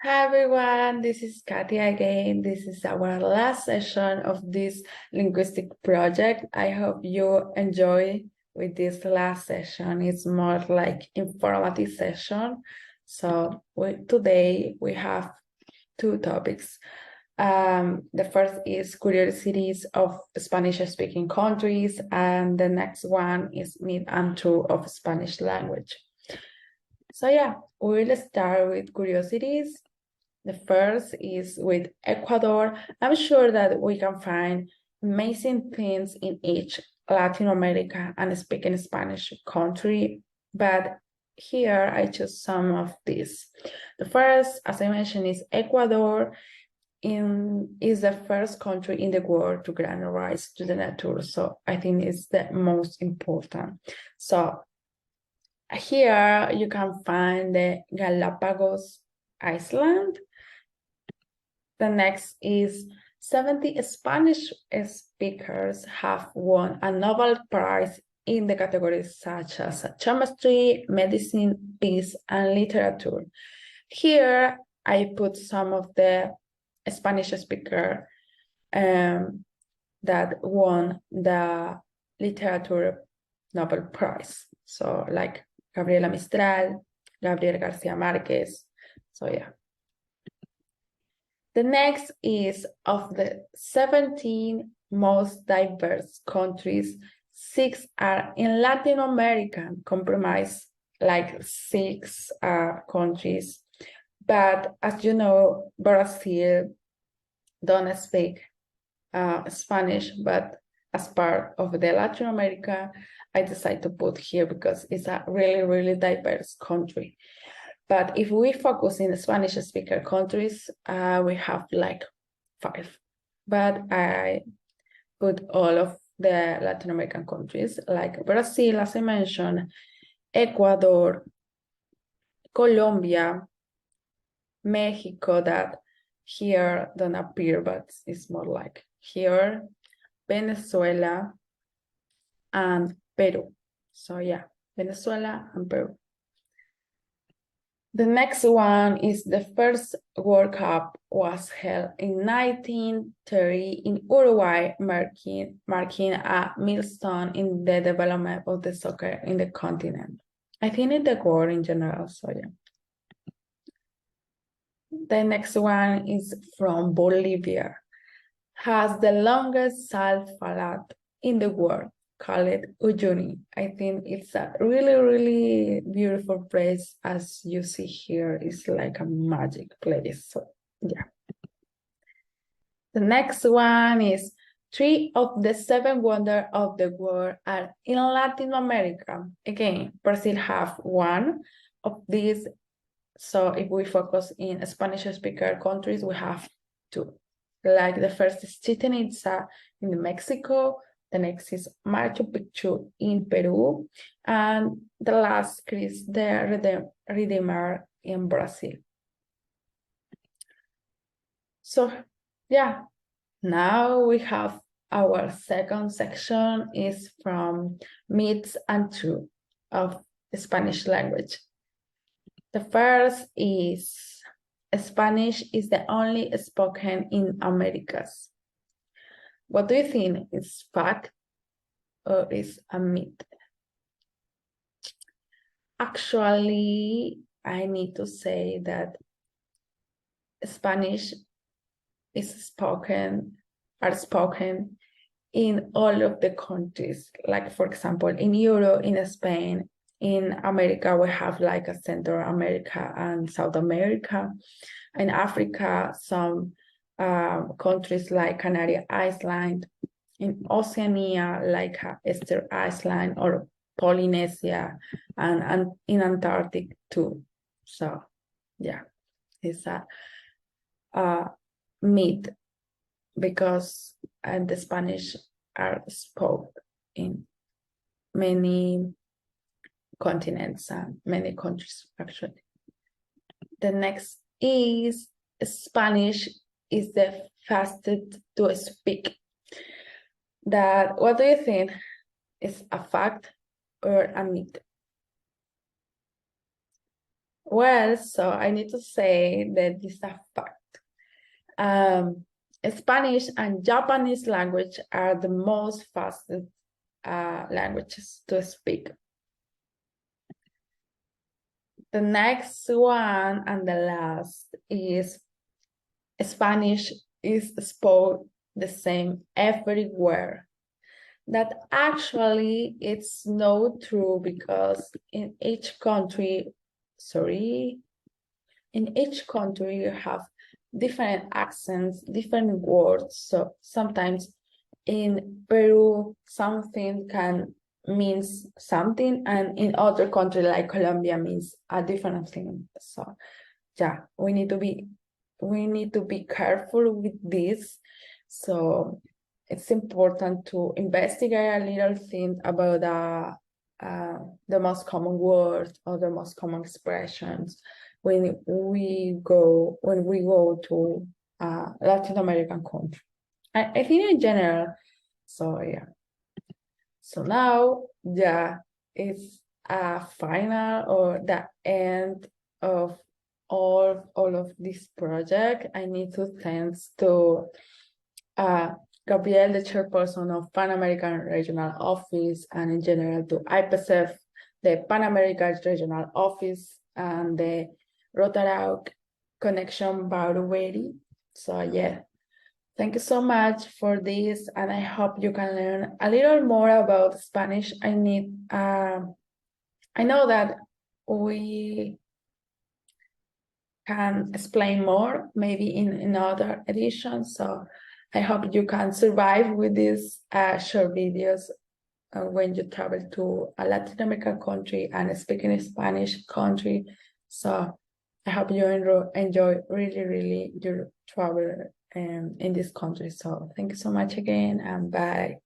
Hi everyone, this is Katia again. This is our last session of this linguistic project. I hope you enjoy with this last session. It's more like informative session. So today we have two topics. The first is curiosities of Spanish-speaking countries, and the next one is myth and truth of Spanish language. So yeah, we'll start with curiosities. The first is with Ecuador. I'm sure that we can find amazing things in each Latin America and speaking Spanish country, but here I choose some of these. The first, as I mentioned, is Ecuador. Is the first country in the world to grant rights to the nature. So I think it's the most important. So here you can find the Galapagos Island. The next is 70 Spanish speakers have won a Nobel Prize in the categories such as chemistry, medicine, peace, and literature. Here, I put some of the Spanish speakers that won the literature Nobel Prize. So like Gabriela Mistral, Gabriel Garcia Marquez. So yeah. The next is of the 17 most diverse countries, 6 are in Latin America, comprise like 6 countries. But as you know, Brazil don't speak Spanish, but as part of the Latin America, I decided to put here because it's a really, really diverse country. But if we focus in the Spanish speaker countries, we have like 5. But I put all of the Latin American countries like Brazil, as I mentioned, Ecuador, Colombia, Mexico, that here don't appear, but it's more like here, Venezuela, and Peru. So yeah, Venezuela and Peru. The next one is the first World Cup was held in 1930 in Uruguay, marking a milestone in the development of the soccer in the continent. I think in the world in general, so yeah. The next one is from Bolivia. Has the longest salt flat in the world, called Uyuni. I think it's a really, really beautiful place. As you see here, it's like a magic place. So yeah. The next one is 3 of the 7 wonders of the world are in Latin America. Again, Brazil have 1 of these. So if we focus in Spanish speaker countries, we have 2. Like the first is Chichen Itza in Mexico, the next is Machu Picchu in Peru, and the last is the Redeemer in Brazil. So yeah, now we have our second section is from myths and truth of the Spanish language. The first is Spanish is the only spoken in Americas. What do you think? Is fact or is a myth? Actually, I need to say that Spanish are spoken in all of the countries. Like for example, in Europe, in Spain, in America, we have like a Central America and South America. In Africa, some countries like Canary Island, in Oceania, like Easter Island or Polynesia, and in Antarctic too. So yeah, it's a myth because the Spanish are spoke in many continents and many countries actually. The next is Spanish is the fastest to speak. That what do you think is a fact or a myth? Well, so I need to say that this is a fact. Spanish and Japanese language are the most fastest languages to speak. The next one and the last is Spanish is spoken the same everywhere. That actually it's not true because in each country you have different accents, different words. So sometimes in Peru, something can means something, and in other country like Colombia means a different thing. So yeah, we need to be careful with this. So it's important to investigate a little thing about the most common words or the most common expressions when we go to Latin American country. I think in general. So yeah. So now, yeah, it's a final or the end of all of this project. I need to thanks to Gabriel, the chairperson of Pan American Regional Office, and in general to IPSF, the Pan American Regional Office, and the Rotaract Connection Barueri. So yeah, thank you so much for this, and I hope you can learn a little more about Spanish. I know that we can explain more maybe in other editions, so I hope you can survive with these short videos when you travel to a Latin American country and speaking Spanish country. So I hope you enjoy really your travel in this country. So thank you so much again, and bye.